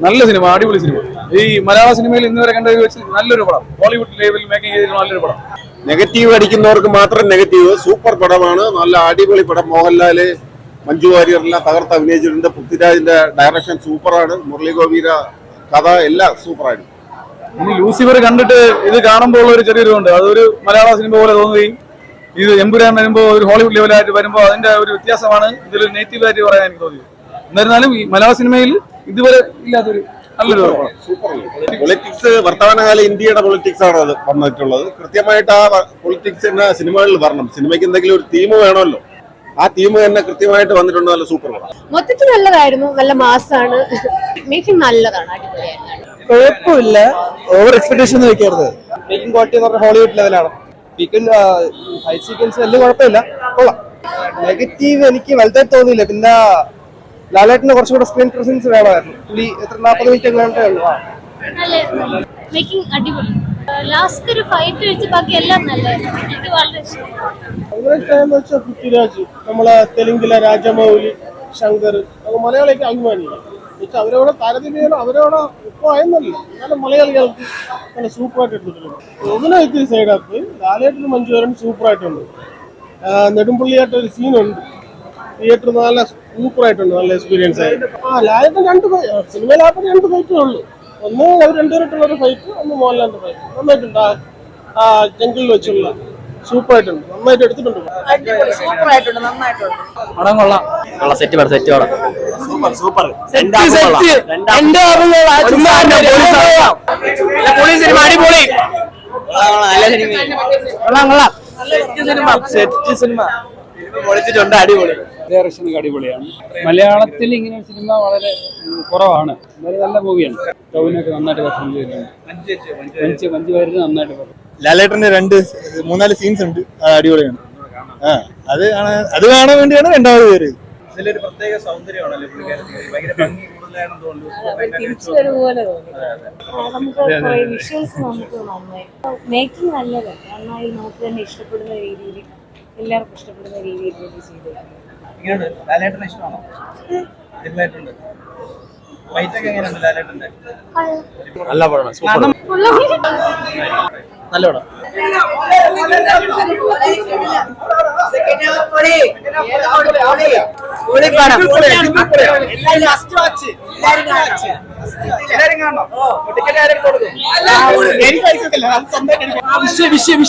നല്ല സിനിമ, അടിപൊളി സിനിമ. ഈ മലയാള സിനിമയിൽ ഇന്നുവരെ കണ്ടതിൽ വെച്ച് നല്ലൊരു പടം, ബോളിവുഡ് ലെവലിൽ മേക്കിംഗ് ചെയ്തിട്ടുള്ള നല്ലൊരു പടം. നെഗറ്റീവ് അടിക്കുന്നവർക്ക് മാത്രം നെഗറ്റീവ്. സൂപ്പർ പടമാണ്, നല്ല അടിപൊളി പടം. മോഹൻലാല്, മഞ്ജു വാര്യരെല്ലാം തകർത്ത് അഭിനയിച്ചിട്ടുണ്ട്. പൃഥ്വിരാജിന്റെ ഡയറക്ഷൻ സൂപ്പറാണ്. മുരളി ഗോപിയുടെ കഥ എല്ലാം സൂപ്പറായിരുന്നു. ഇനി ലൂസിഫർ കണ്ടിട്ട് ഇത് കാണുമ്പോൾ ഒരു ചെറിയൊരു ഉണ്ട്, അതൊരു മലയാള സിനിമ പോലെ തോന്നുകയും ഇത് എമ്പുരാൻ വരുമ്പോൾ ഒരു ഹോളിവുഡ് ലെവലായിട്ട് വരുമ്പോൾ അതിന്റെ ഒരു വ്യത്യാസമാണ് ഇതിലൊരു നെഗറ്റീവായിട്ട് പറയാൻ എനിക്ക് തോന്നിയത്. എന്നിരുന്നാലും ഈ മലയാള സിനിമയിൽ ഇതുവരെ ഇല്ലാത്തൊരു നല്ലൊരു പൊളിറ്റിക്സ്, വർത്തമാനകാല ഇന്ത്യയുടെ പൊളിറ്റിക്സ് ആണ് അത് വന്നിട്ടുള്ളത്. കൃത്യമായിട്ട് ആ പൊളിറ്റിക്സ് തന്നെ സിനിമകളിൽ വരണം. സിനിമയ്ക്ക് എന്തെങ്കിലും ഒരു തീം വേണമല്ലോ, ആ തീം തന്നെ കൃത്യമായിട്ട് വന്നിട്ടുണ്ട്. നല്ല സൂപ്പർ പടം, മൊത്തത്തിൽ നല്ലതായിരുന്നു. നല്ല മാസാണ്, മേക്കിംഗ് നല്ലതാണ്, അടിപൊളിയായിരുന്നു. കുഴപ്പമില്ല, ഓവർ എക്സ്പെക്ടേഷൻ വെക്കരുത്. മേക്കിംഗ് ക്വാളിറ്റി എന്ന് പറഞ്ഞാൽ ഹോളിവുഡ് ലെവലാണ്. ഫൈറ്റ് സീക്വൻസ് വലിയ കുഴപ്പമില്ല, കൊള്ളാം. നെഗറ്റീവ് എനിക്ക് വലുതായിട്ട് തോന്നിയില്ല. പിന്നെ ലാലേട്ടന് കുറച്ചുകൂടെ സ്ക്രീൻ പ്രസൻസ് വേണമായിരുന്നു. പുള്ളി 40 മിനിറ്റ് എങ്ങാണ്ടേ ഉള്ളൂ. മേക്കിംഗ് അടിപൊളി. ലാസ്റ്റ് ഒരു ഫൈറ്റ് വെച്ച് ബാക്കി എല്ലാം നല്ലതായിരുന്നു. എനിക്ക് വളരെ ഇഷ്ടമായെന്ന് വെച്ചാൽ പൃഥ്വിരാജ്, നമ്മളെ തെലുങ്കിലെ രാജമൗലി, ശങ്കർ, മലയാളിക്ക് അഭിമാനിക്കും. അവരോട് താരതമ്യം അവരോട് ഇപ്പോൾ ആയെന്നല്ല, എന്നാലും മലയാളികൾക്ക് നല്ല സൂപ്പറായിട്ട് എടുത്തിട്ടുണ്ട്. ഒന്നിനെ സൈഡാക്ക് ലാലേട്ടനും മഞ്ജു വാര്യരും സൂപ്പറായിട്ടുണ്ട്. നെടുമ്പള്ളിയായിട്ടൊരു സീനുണ്ട് തിയേറ്റർ, നല്ല സൂപ്പറായിട്ടുണ്ട്, നല്ല എക്സ്പീരിയൻസ് ആയി. ലാലേട്ടൻ സിനിമയിലായിട്ട് 2 ഫൈറ്റേ ഉള്ളൂ. ഒന്ന് അവർ രണ്ടുപേരായിട്ടുള്ള ഒരു ഫൈറ്റ്, ഒന്ന് മോഹൻലാലിന്റെ ഫൈറ്റ്. നന്നായിട്ടുണ്ട്. ആ ജംഗിളിൽ വെച്ചുള്ള സൂപ്പറായിട്ടുണ്ട്, നന്നായിട്ട് എടുത്തിട്ടുണ്ട്. സൂപ്പറായിട്ടുണ്ട്, നന്നായിട്ടുണ്ട്. പടം കൊള്ളാം. സെറ്റ് പടം, സെറ്റ് പടം, സൂപ്പർ. സെറ്റ് സിനിമ പൊളിച്ചിട്ടുണ്ട്, അടിപൊളി. ഡയറക്ഷനൊക്കെ അടിപൊളിയാണ്. മലയാളത്തിൽ ഇങ്ങനെ ഒരു സിനിമ വളരെ കുറവാണ്. വളരെ നല്ല മൂവിയാണ്. ടോവിനൊക്കെ നന്നായിട്ട് പെർഫോം ചെയ്തിട്ടുണ്ട്. മഞ്ജു വാര്യർ നന്നായിട്ട് പെർഫോം. ലാലേട്ടന്റെ 2-3-4 സീൻസ് ഉണ്ട്, അടിപൊളിയാണ്. അത് കാണാൻ വേണ്ടിയാണ് രണ്ടാമത് പേര്. ഇതിലൊരു പ്രത്യേക സൗന്ദര്യമാണല്ലോ പുള്ളിക്കാരത്തിന്, ഭയങ്കര ഭംഗി കൂടുതലാണെന്ന് തോന്നുന്നു. നമുക്ക് വിഷ്വൽസ് നമുക്ക് നന്നായി, മേക്കിംഗ് നല്ലതാണ്. നന്നായി നമുക്ക് തന്നെ ഇഷ്ടപ്പെടുന്ന രീതിയിൽ, എല്ലാവർക്കും ഇഷ്ടപ്പെടുന്ന രീതിയിൽ ചെയ്തു. ഇങ്ങനെയുണ്ട്. ലാലേട്ടനെ ഇഷ്ടമാണോ? ഇതിലായിട്ടുണ്ട്. ഫൈറ്റൊക്കെ എങ്ങനെയുണ്ട് ലാലേട്ടന്റെ? നല്ല പടമാണ്, സൂപ്പർ, നല്ല പടം. വിഷയം